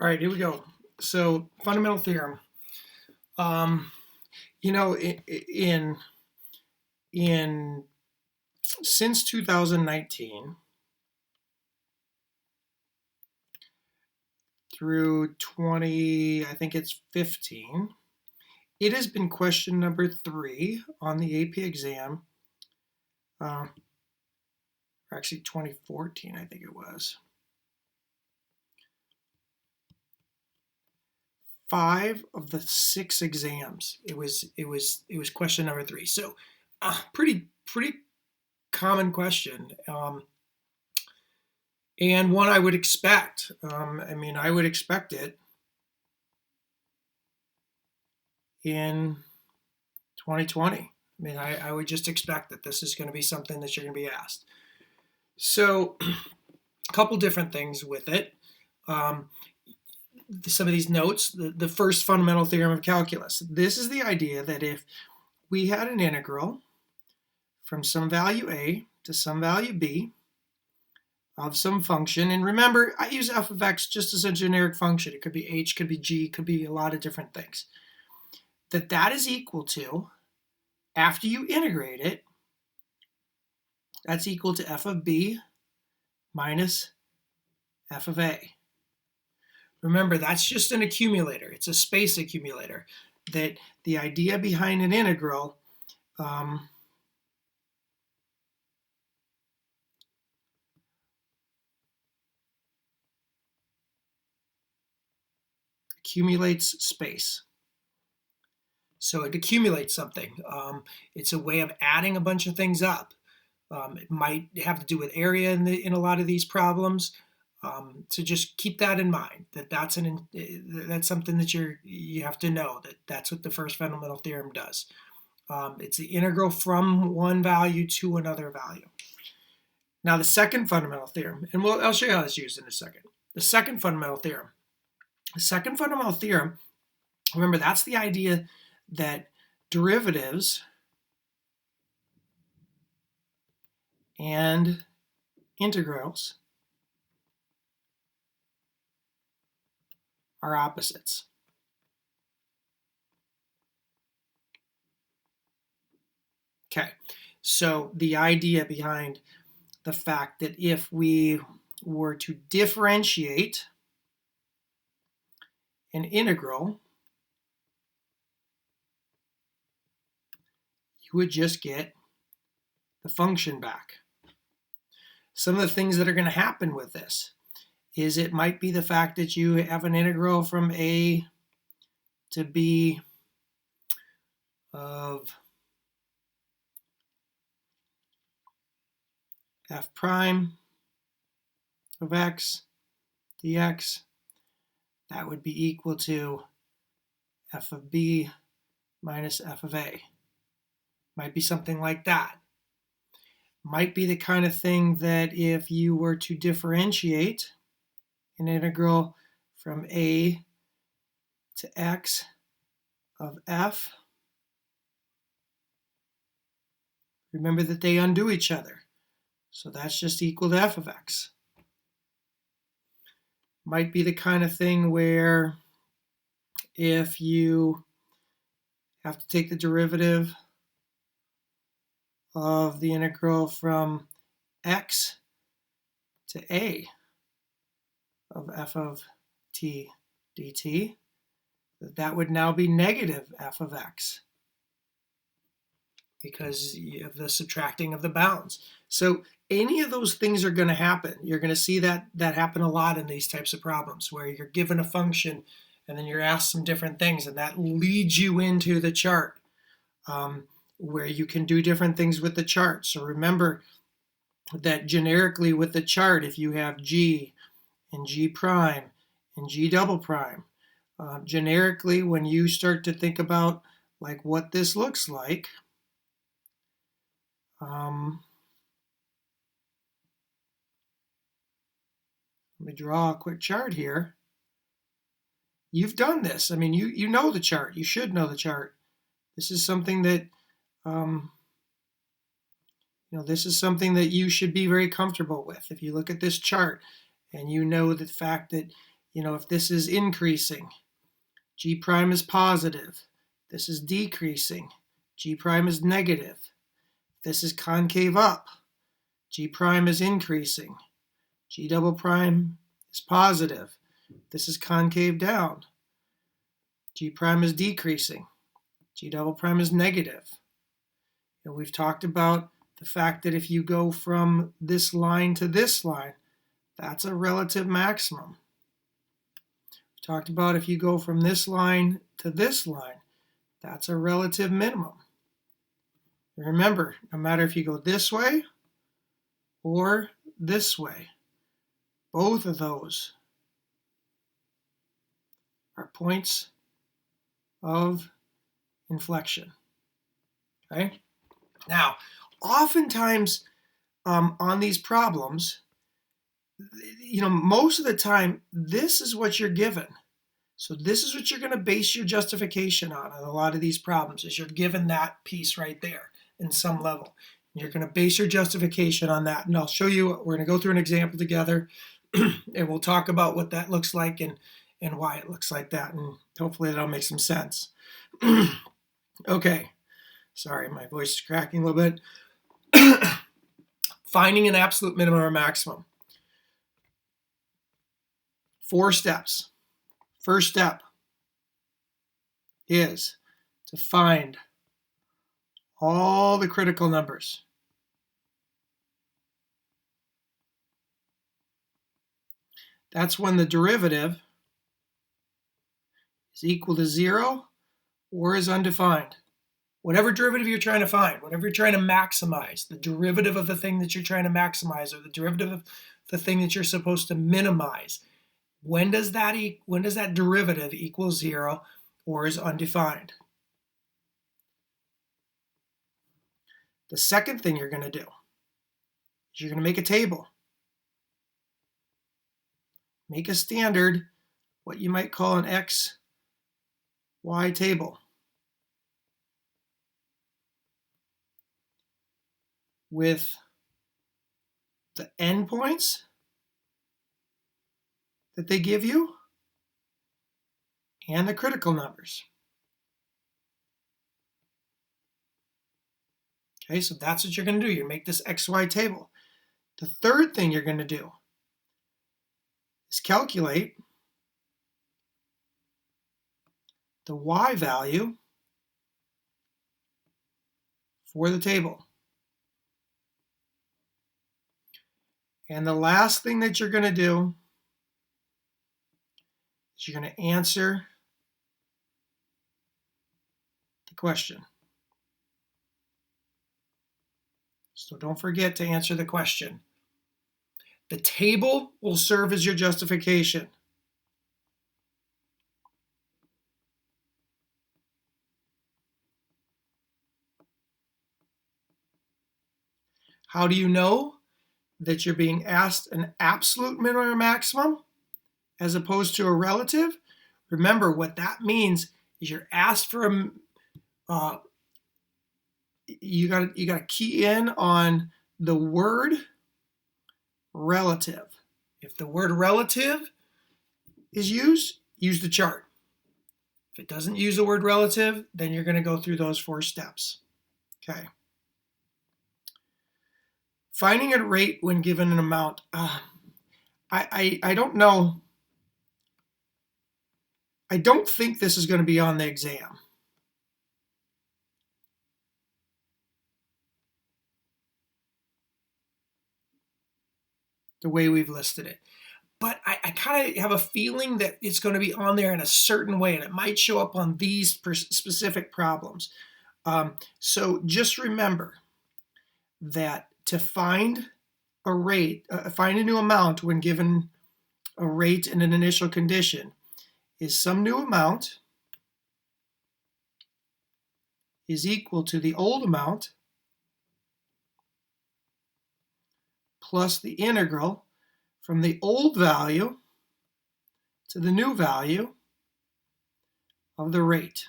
All right, here we go. So, fundamental theorem. Um, you know, in since 2019 through 20, I think it's 15, it has been question number 3 on the AP exam. Or actually, 2014, I think it was. 5 of the 6 exams. It was question number 3. So, pretty common question. And one I would expect. I would expect it in 2020. I would just expect that this is going to be something that you're going to be asked. So, a couple different things with it. Some of these notes. The first fundamental theorem of calculus. This is the idea that if we had an integral from some value a to some value b of some function, and remember, I use f of x just as a generic function. It could be h, could be g, could be a lot of different things. That is equal to, after you integrate it, that's equal to f of b minus f of a. Remember, that's just an accumulator. It's a space accumulator. That the idea behind an integral accumulates space. So it accumulates something. It's a way of adding a bunch of things up. It might have to do with area in a lot of these problems. So just keep that in mind. That's something that you have to know. That's what the first fundamental theorem does. It's the integral from one value to another value. Now the second fundamental theorem, and I'll show you how it's used in a second. The second fundamental theorem. The second fundamental theorem, remember, that's the idea that derivatives and integrals are opposites. Okay, so the idea behind the fact that if we were to differentiate an integral, you would just get the function back. Some of the things that are going to happen with this is it might be the fact that you have an integral from a to b of f prime of x dx. That would be equal to f of b minus f of a. Might be something like that. Might be the kind of thing that if you were to differentiate an integral from a to x of f, remember that they undo each other. So that's just equal to f of x. Might be the kind of thing where if you have to take the derivative of the integral from x to a of f of t dt, that would now be negative f of x because of the subtracting of the bounds. So any of those things are going to happen. You're going to see that happen a lot in these types of problems where you're given a function and then you're asked some different things, and that leads you into the chart where you can do different things with the chart. So remember that generically with the chart, if you have g and g prime and g double prime, generically when you start to think about like what this looks like, let me draw a quick chart here. You've done this. I mean, you know the chart. You should know the chart. This is something that, this is something that you should be very comfortable with. If you look at this chart and you know the fact that if this is increasing, G prime is positive. This is decreasing, G prime is negative. This is concave up, G prime is increasing. G double prime is positive. This is concave down. G prime is decreasing. G double prime is negative. And we've talked about the fact that if you go from this line to this line, that's a relative maximum. We've talked about if you go from this line to this line, that's a relative minimum. And remember, no matter if you go this way or this way, both of those are points of inflection. Okay? Now, oftentimes on these problems, most of the time, this is what you're given. So this is what you're going to base your justification on a lot of these problems, is you're given that piece right there in some level. You're going to base your justification on that. And I'll show you, we're going to go through an example together, and we'll talk about what that looks like and why it looks like that. And hopefully that'll make some sense. Okay. Sorry, my voice is cracking a little bit. Finding an absolute minimum or maximum. 4 steps. First step is to find all the critical numbers. That's when the derivative is equal to 0 or is undefined. Whatever derivative you're trying to find, whatever you're trying to maximize, the derivative of the thing that you're trying to maximize or the derivative of the thing that you're supposed to minimize, when does that derivative equal 0 or is undefined? The second thing you're going to do is you're going to make a table. Make a standard, what you might call an X, Y table. With the endpoints that they give you and the critical numbers. Okay, so that's what you're going to do. You make this XY table. The third thing you're going to do is calculate the Y value for the table. And the last thing that you're going to do is you're going to answer the question. So don't forget to answer the question. The table will serve as your justification. How do you know that you're being asked an absolute minimum or maximum as opposed to a relative? Remember, what that means is you're asked for a you got to key in on the word relative. If the word relative is used, use the chart. If it doesn't use the word relative, then you're going to go through those 4 steps. Okay. Finding a rate when given an amount. I don't know. I don't think this is going to be on the exam. The way we've listed it. But I kind of have a feeling that it's going to be on there in a certain way, and it might show up on these specific problems. So just remember that to find a rate, find a new amount when given a rate and an initial condition is some new amount is equal to the old amount plus the integral from the old value to the new value of the rate.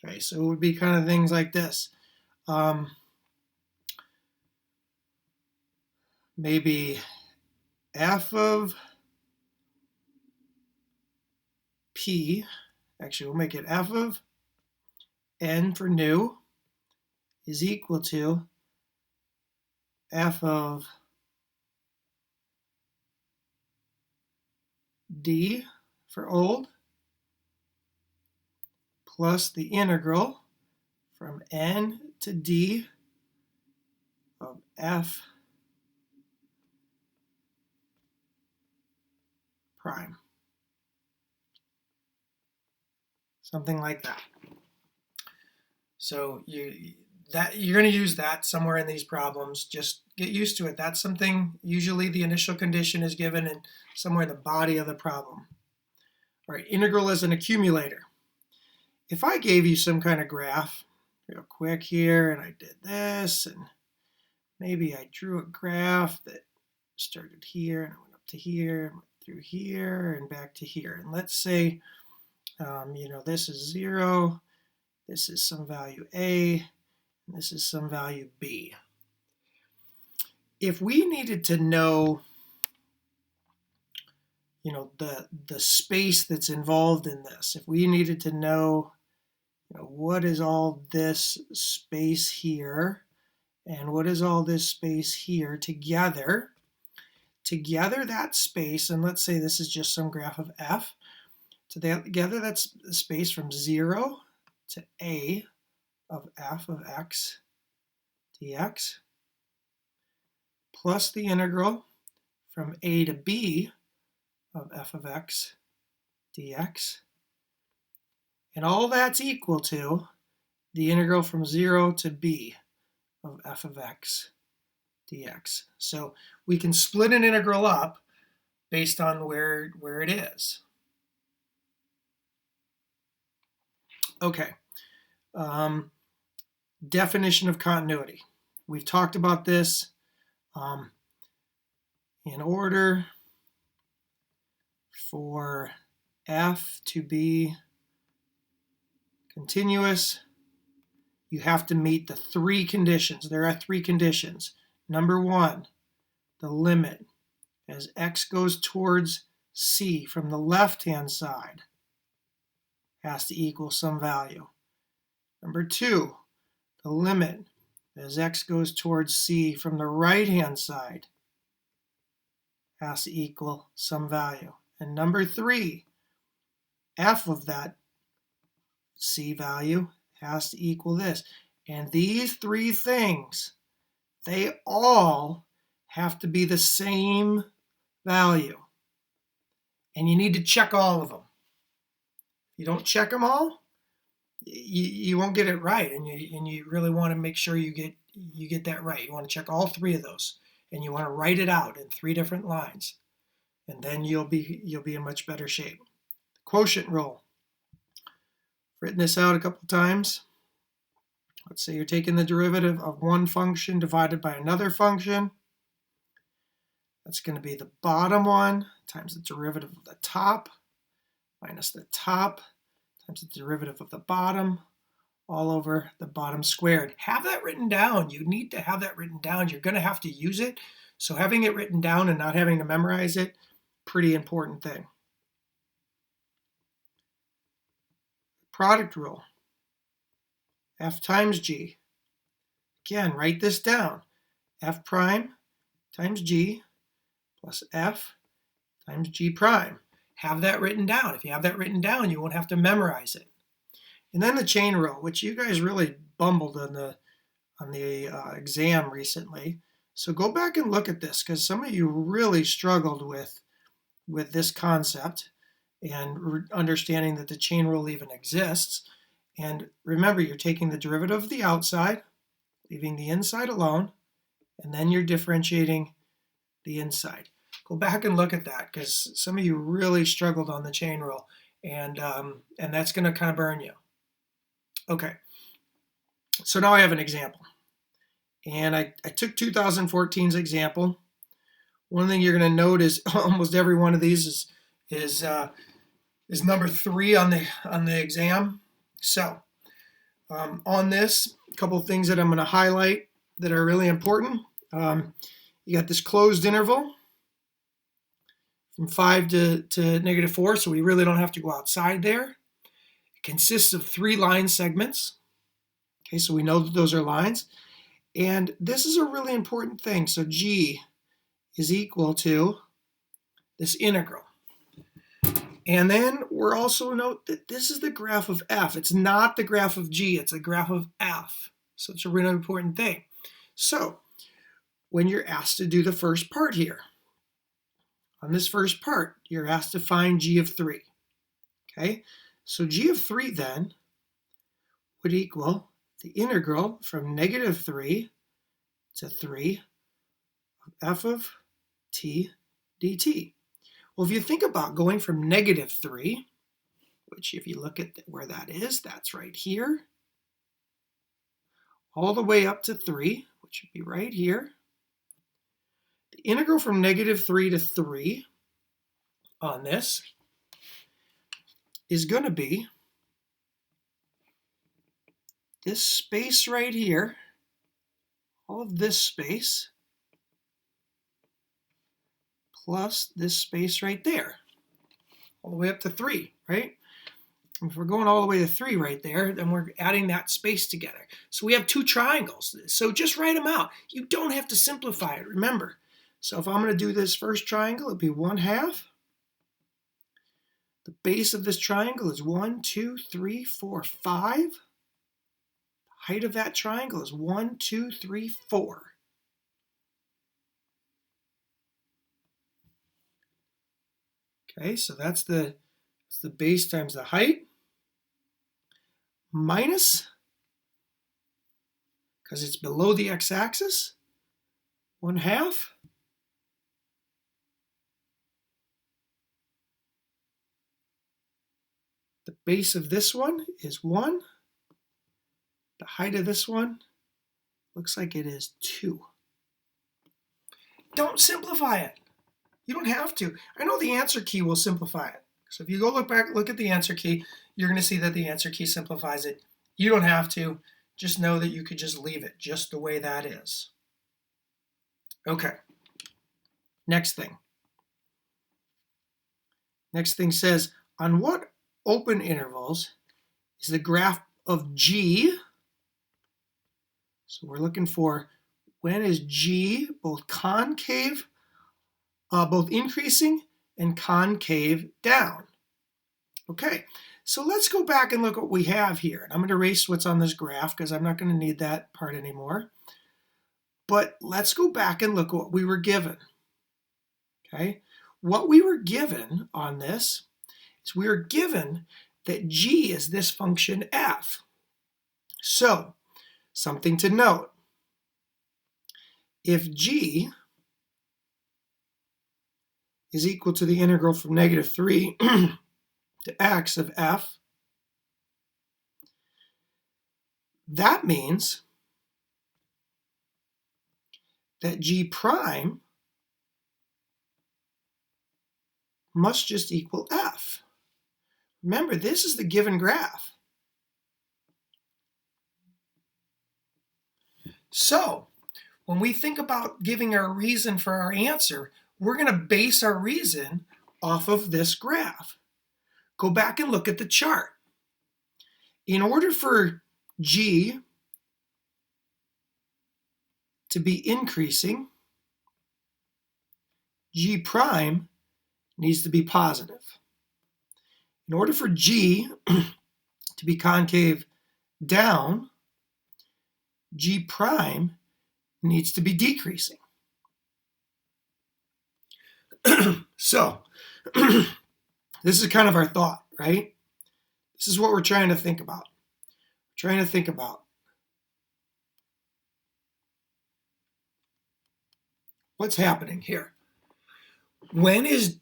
Okay, so it would be kind of things like this. Maybe f of p, actually we'll make it f of n for new is equal to f of d for old plus the integral from n to d of f prime. Something like that. So you're going to use that somewhere in these problems. Just get used to it. That's something, usually the initial condition is given in somewhere in the body of the problem. All right, integral is an accumulator. If I gave you some kind of graph real quick here, and I did this, and maybe I drew a graph that started here and went up to here, and went through here, and back to here. And let's say, this is 0, this is some value A, and this is some value B. If we needed to know, the space that's involved in this, if we needed to know, what is all this space here, and what is all this space here together that space, and let's say this is just some graph of f, together that's the space from 0 to a of f of x dx plus the integral from a to b of f of x dx, and all that's equal to the integral from 0 to b of f of x dx. So we can split an integral up based on where it is. Okay. Definition of continuity. We've talked about this. In order for f to be continuous, you have to meet the 3 conditions. There are 3 conditions. Number 1, the limit as x goes towards c from the left-hand side has to equal some value. Number 2, the limit as x goes towards c from the right-hand side has to equal some value. And number 3, f of that c value has to equal this. And these 3 things, they all have to be the same value. And you need to check all of them. If you don't check them all, you won't get it right. And you really want to make sure you get that right. You want to check all 3 of those. And you want to write it out in 3 different lines. And then you'll be in much better shape. Quotient rule. Written this out a couple times. Let's say you're taking the derivative of one function divided by another function. That's going to be the bottom one times the derivative of the top minus the top times the derivative of the bottom all over the bottom squared. Have that written down. You need to have that written down. You're going to have to use it. So having it written down and not having to memorize it, pretty important thing. Product rule. F times G. Again, write this down. F prime times G plus F times G prime. Have that written down. If you have that written down, you won't have to memorize it. And then the chain rule, which you guys really bumbled on the exam recently. So go back and look at this, because some of you really struggled with this concept and understanding that the chain rule even exists. And remember, you're taking the derivative of the outside, leaving the inside alone, and then you're differentiating the inside. Go back and look at that, because some of you really struggled on the chain rule, and that's going to kind of burn you. Okay, so now I have an example. And I took 2014's example. One thing you're going to note is almost every one of these is number 3 on the exam. So on this, a couple of things that I'm going to highlight that are really important. You got this closed interval. from 5 to -4, so we really don't have to go outside there. It consists of 3 line segments. Okay, so we know that those are lines. And this is a really important thing. So g is equal to this integral. And then we're also note that this is the graph of f. It's not the graph of g, it's a graph of f. So it's a really important thing. So when you're asked to do the first part here, on this first part, you're asked to find g of 3. Okay, so g of 3 then would equal the integral from -3 to 3 of f of t dt. Well, if you think about going from -3, which if you look at where that is, that's right here, all the way up to 3, which would be right here. The integral from -3 to 3 on this is going to be this space right here, all of this space, plus this space right there, all the way up to 3, right? If we're going all the way to 3 right there, then we're adding that space together. So we have 2 triangles. So just write them out. You don't have to simplify it, remember. So if I'm going to do this first triangle, it'd be 1/2. The base of this triangle is 1, 2, 3, 4, 5. The height of that triangle is 1, 2, 3, 4. Okay, so that's the base times the height, minus, because it's below the x-axis, 1/2. The base of this one is 1. The height of this one looks like it is 2. Don't simplify it. You don't have to. I know the answer key will simplify it. So if you go look at the answer key, you're going to see that the answer key simplifies it. You don't have to. Just know that you could just leave it just the way that is. Okay. Next thing. Next thing says, on what open intervals is the graph of g? So we're looking for when is g both concave, both increasing and concave down. Okay, so let's go back and look what we have here. And I'm going to erase what's on this graph because I'm not going to need that part anymore. But let's go back and look at what we were given. Okay, what we were given on this is we were given that g is this function f. So, something to note. If g is equal to the integral from -3 to x of f, that means that g prime must just equal f. Remember, this is the given graph. So, when we think about giving our reason for our answer, we're going to base our reason off of this graph. Go back and look at the chart. In order for g to be increasing, g prime needs to be positive. In order for g to be concave down, g prime needs to be decreasing. So, this is kind of our thought, right? This is what we're trying to think about. We're trying to think about what's happening here. When is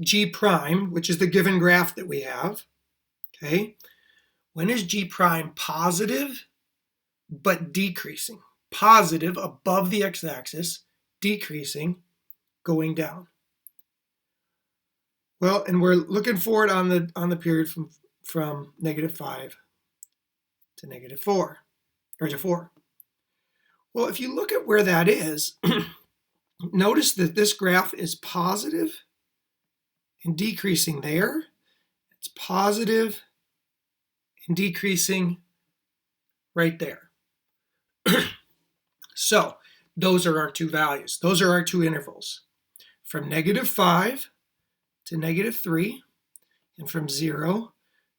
g prime, which is the given graph that we have, okay? When is g prime positive but decreasing? Positive above the x-axis, decreasing, going down. Well, and we're looking for it on the period from -5 to -4, or to 4. Well, if you look at where that is, Notice that this graph is positive and decreasing there. It's positive and decreasing right there. So those are our two values. Those are our two intervals, from -5 to -3, and from 0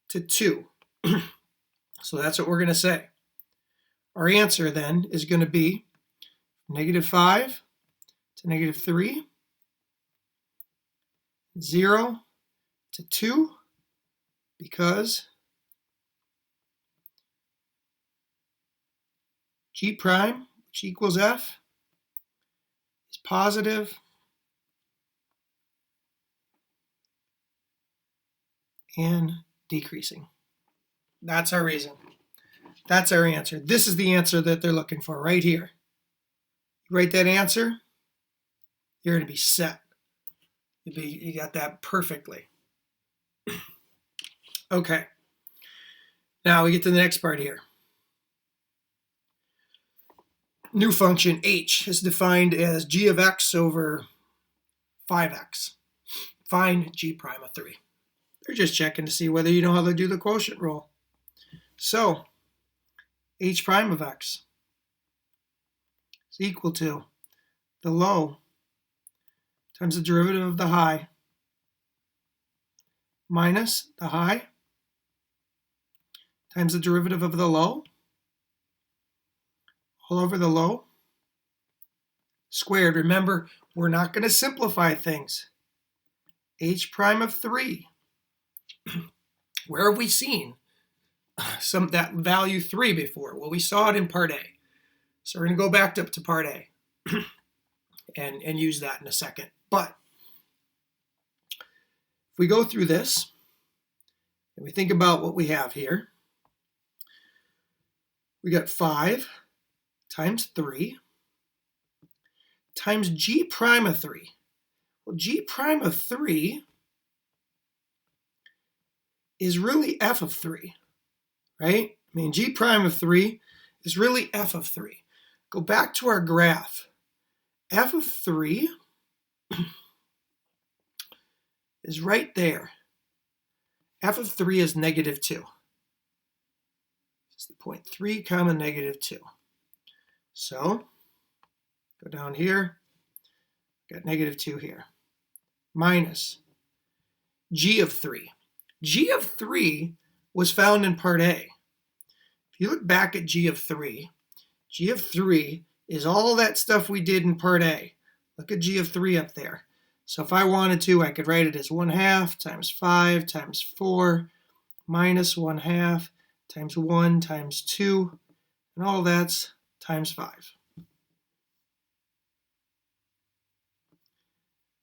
to 2. So that's what we're going to say. Our answer then is going to be -5 to -3, 0 to 2, because G prime, which equals F, is positive and decreasing. That's our reason. That's our answer. This is the answer that they're looking for right here. You write that answer, you're going to be set. You got that perfectly. Okay. Now we get to the next part here. New function h is defined as g of x over 5x. Find g prime of 3. They're just checking to see whether you know how to do the quotient rule. So h prime of x is equal to the low times the derivative of the high minus the high times the derivative of the low all over the low squared. Remember, we're not going to simplify things. H prime of 3. Where have we seen that value 3 before? Well, we saw it in part A. So we're going to go back up to part A and use that in a second. But if we go through this and we think about what we have here, we got 5 times 3 times g prime of 3. Well, g prime of 3 is really f of 3, right? I mean, g prime of 3 is really f of 3. Go back to our graph. F of 3 is right there. F of 3 is -2. It's the point 3 comma -2. So go down here, got -2 here, minus g of 3. G of 3 was found in part A. If you look back at g of 3, g of 3 is all that stuff we did in part A. Look at g of 3 up there. So if I wanted to, I could write it as 1/2 times 5 times 4 minus 1/2 times 1 times 2, and all that's times 5.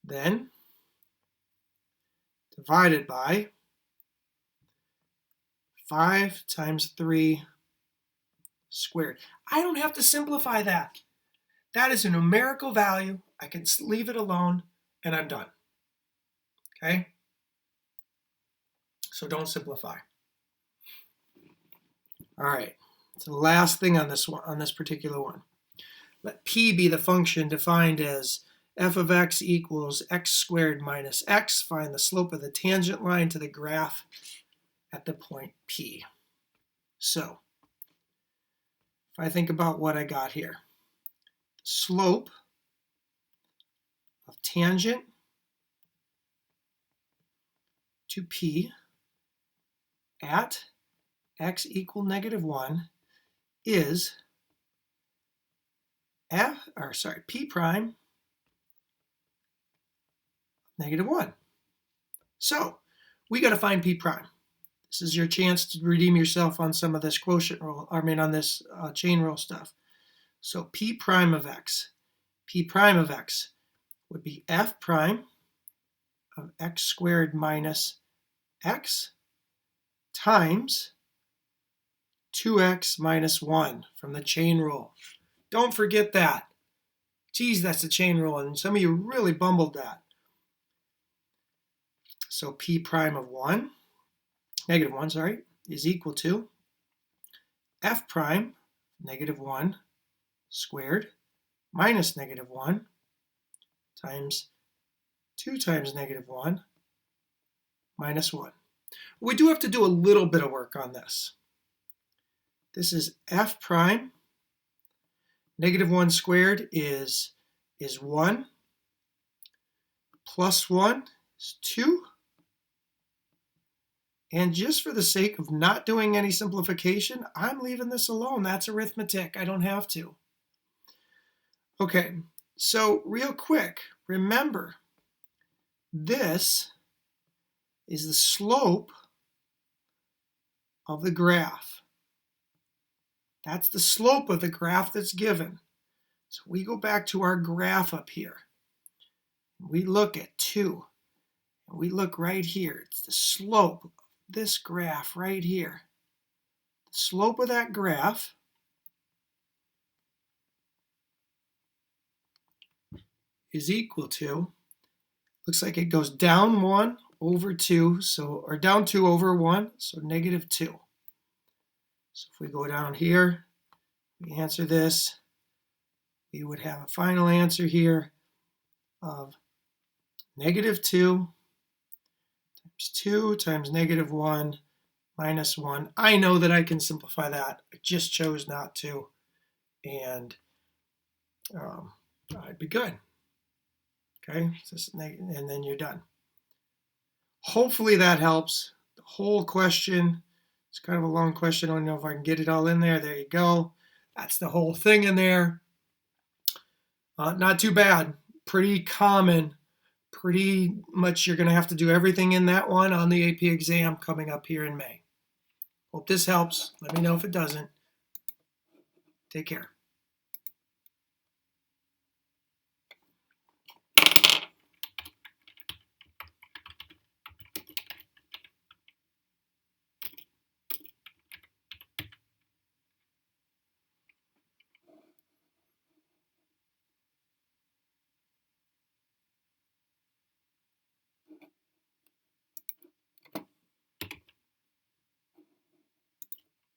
Then divided by 5 times 3 squared. I don't have to simplify that. That is a numerical value. I can leave it alone and I'm done. Okay? So don't simplify. All right. So the last thing on this one, on this particular one. Let p be the function defined as f of x equals x squared minus x. Find the slope of the tangent line to the graph at the point P. So if I think about what I got here, slope of tangent to P at x equal -1 is P prime -1. So we got to find P prime. This is your chance to redeem yourself on some of this quotient rule, on this chain rule stuff. So P prime of x would be f prime of x squared minus x times 2x minus 1 from the chain rule. Don't forget that. Geez, that's the chain rule, and some of you really bumbled that. So P prime of -1, is equal to f prime -1 squared minus -1 times 2 times negative 1 minus 1. We do have to do a little bit of work on this. This is f prime. Negative 1 squared is 1. Plus 1 is 2. And just for the sake of not doing any simplification, I'm leaving this alone. That's arithmetic. I don't have to. Okay, so real quick, remember, this is the slope of the graph. That's the slope of the graph that's given. So we go back to our graph up here. We look at 2. And we look right here. It's the slope of this graph right here. The slope of that graph is equal to, looks like it goes down 1 over 2, or down 2 over 1, so negative 2. So if we go down here, we answer this, we would have a final answer here of negative 2 times 2 times negative 1 minus 1. I know that I can simplify that. I just chose not to, and I'd be good. Okay, and then you're done. Hopefully that helps. The whole question, it's kind of a long question. I don't know if I can get it all in there. There you go. That's the whole thing in there. Not too bad. Pretty common. Pretty much you're going to have to do everything in that one on the AP exam coming up here in May. Hope this helps. Let me know if it doesn't. Take care.